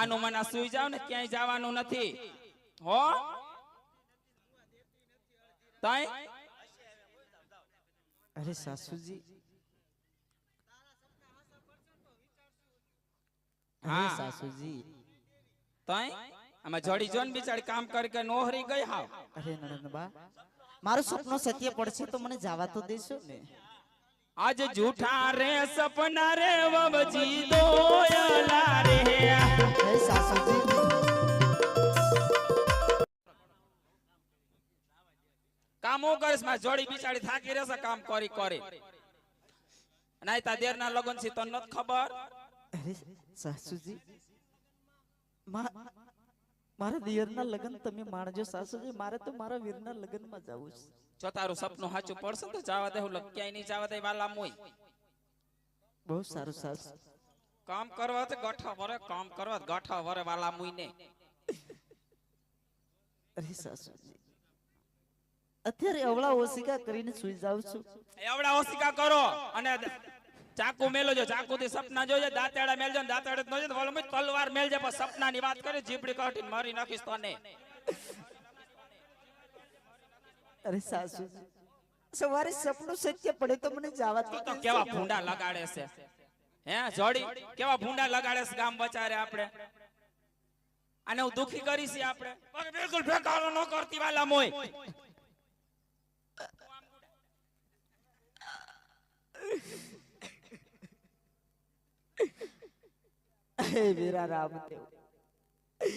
નાનું મના સુઈ જાવ ને ક્યાંય જવાનું નથી હો તઈ અરે સાસુજી હા સાસુજી તઈ આમાં જોડી જોન બિચારી કામ કરી કે નોહરી ગઈ હાવ અરે નણંદબા મારું સપનું સત્ય પડશે તો મને જવા તો દેશો ને आज झूठा रे सपना रे वबजी दोयला रे હે સાસુજી કામો કરીશ માં જોડી બિચારી થાકી રહેશે કામ કરી કરી નાઈ તા દેર ના લગન છે તો નત ખબર અરે સાસુજી મારા દિયરના લગન તમે માણજો સાસુજી મારે તો મારા વીરના લગનમાં જવું છે જો તારું સપનું સાચું પડશે તો જવા દે હું ક્યાંય નહીં જવા દે વાલા મોય બહુ સારું સાસુ કામ કરવા તો ગઠા વરે કામ કરવા ગઠા વરે વાલા મુઈ ને અરે સાસુજી અત્યારે અવળા ઓસિકા કરીને સુઈ જાઉં છું એવડા ઓસિકા કરો અને ચાકુ મેલો જો ચાકુ થી સપના જોજે દાંતેડા મેલજો ને દાંતેડે ન જોજે વળો તલવાર મેલજે પણ સપના ની વાત કરી જીબડી કાઢીને મારી નાખીશ તને અરે સાસુજી સવારે સપનું સત્ય પડે તો મને જવા તો કેવા ભૂંડા લગાડે છે હે જોડી કેવા ભૂંડા લગાડે છે ગામ બચારે આપણે અને હું દુખી કરીશ આપણે બિલકુલ ભેકારો ન કરતી વાલા મોય હે વીરા રામદેવ